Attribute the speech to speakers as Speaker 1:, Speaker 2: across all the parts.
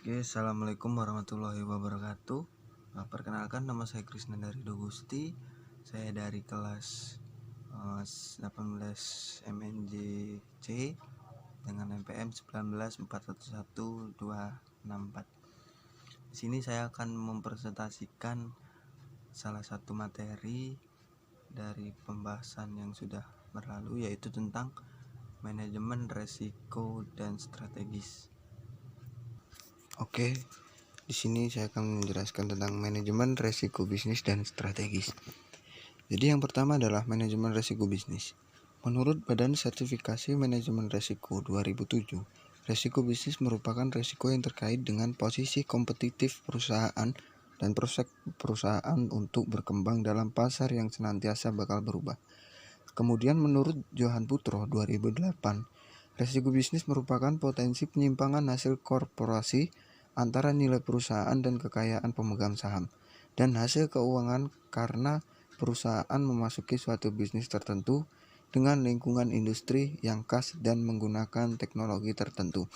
Speaker 1: Oke, assalamualaikum warahmatullahi wabarakatuh. Perkenalkan, nama saya Krisna dari Dogusti. Saya dari kelas 18 MNJC dengan NPM 1941264. Di sini saya akan mempresentasikan salah satu materi dari pembahasan yang sudah berlalu, yaitu tentang manajemen resiko dan strategis. Oke, di sini saya akan menjelaskan tentang manajemen resiko bisnis dan strategis. Jadi yang pertama adalah manajemen resiko bisnis. Menurut Badan Sertifikasi Manajemen Resiko 2007, resiko bisnis merupakan resiko yang terkait dengan posisi kompetitif perusahaan dan prospek perusahaan untuk berkembang dalam pasar yang senantiasa bakal berubah. Kemudian menurut Johan Putro 2008, resiko bisnis merupakan potensi penyimpangan hasil korporasi antara nilai perusahaan dan kekayaan pemegang saham, dan hasil keuangan karena perusahaan memasuki suatu bisnis tertentu dengan lingkungan industri yang khas dan menggunakan teknologi tertentu.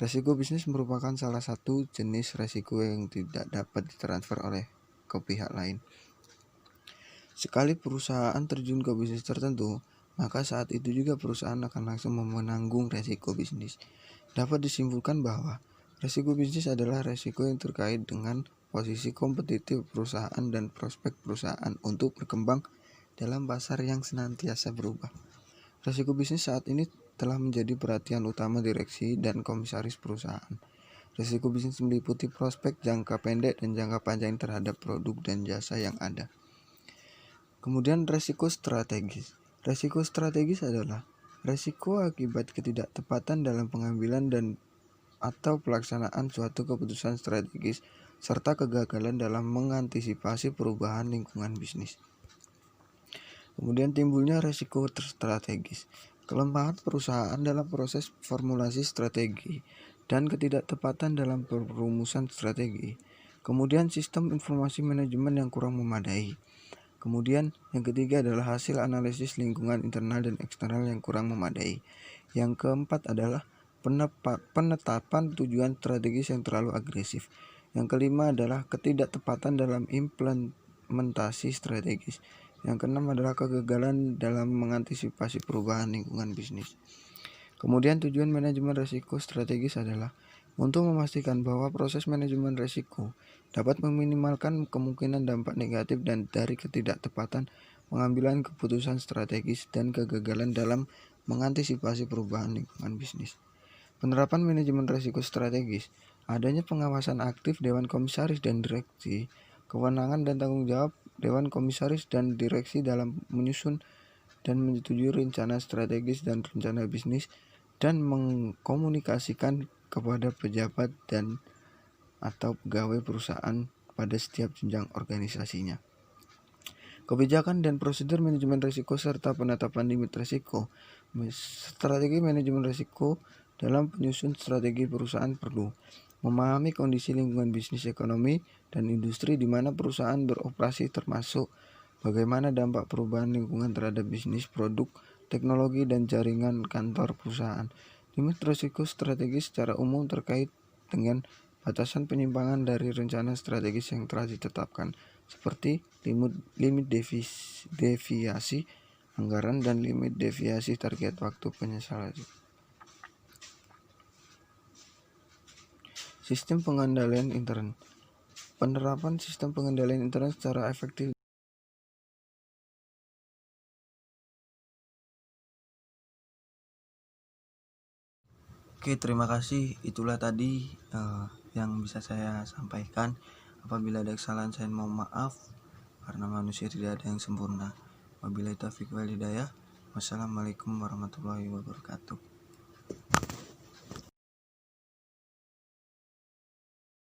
Speaker 1: Resiko bisnis merupakan salah satu jenis resiko yang tidak dapat ditransfer oleh ke pihak lain. Sekali perusahaan terjun ke bisnis tertentu, maka saat itu juga perusahaan akan langsung menanggung resiko bisnis. Dapat disimpulkan bahwa resiko bisnis adalah resiko yang terkait dengan posisi kompetitif perusahaan dan prospek perusahaan untuk berkembang dalam pasar yang senantiasa berubah. Resiko bisnis saat ini telah menjadi perhatian utama direksi dan komisaris perusahaan. Resiko bisnis meliputi prospek jangka pendek dan jangka panjang terhadap produk dan jasa yang ada. Kemudian resiko strategis. Resiko strategis adalah resiko akibat ketidaktepatan dalam pengambilan dan atau pelaksanaan suatu keputusan strategis serta kegagalan dalam mengantisipasi perubahan lingkungan bisnis. Kemudian timbulnya resiko strategis. Kelemahan perusahaan dalam proses formulasi strategi dan ketidaktepatan dalam perumusan strategi. Kemudian sistem informasi manajemen yang kurang memadai. Kemudian yang ketiga adalah hasil analisis lingkungan internal dan eksternal yang kurang memadai. Yang keempat adalah penetapan tujuan strategis yang terlalu agresif. Yang kelima adalah ketidaktepatan dalam implementasi strategis. Yang keenam adalah kegagalan dalam mengantisipasi perubahan lingkungan bisnis. Kemudian tujuan manajemen risiko strategis adalah untuk memastikan bahwa proses manajemen risiko dapat meminimalkan kemungkinan dampak negatif dan dari ketidaktepatan pengambilan keputusan strategis dan kegagalan dalam mengantisipasi perubahan lingkungan bisnis. Penerapan manajemen risiko strategis, adanya pengawasan aktif Dewan Komisaris dan Direksi, kewenangan dan tanggung jawab Dewan Komisaris dan Direksi dalam menyusun dan menyetujui rencana strategis dan rencana bisnis, dan mengkomunikasikan kepada pejabat dan atau pegawai perusahaan pada setiap jenjang organisasinya. Kebijakan dan prosedur manajemen risiko serta penetapan limit risiko. Strategi manajemen risiko dalam penyusun strategi perusahaan perlu memahami kondisi lingkungan bisnis ekonomi dan industri di mana perusahaan beroperasi, termasuk bagaimana dampak perubahan lingkungan terhadap bisnis, produk, teknologi, dan jaringan kantor perusahaan. Limit risiko strategis secara umum terkait dengan batasan penyimpangan dari rencana strategis yang telah ditetapkan, seperti limit deviasi anggaran dan limit deviasi target waktu penyelesaian. Sistem pengendalian intern. Penerapan sistem pengendalian intern secara efektif. Oke, terima kasih. Itulah tadi yang bisa saya sampaikan. Apabila ada kesalahan, saya mohon maaf, karena manusia tidak ada yang sempurna. Wabillahi taufiq wal hidayah. Wassalamualaikum warahmatullahi wabarakatuh.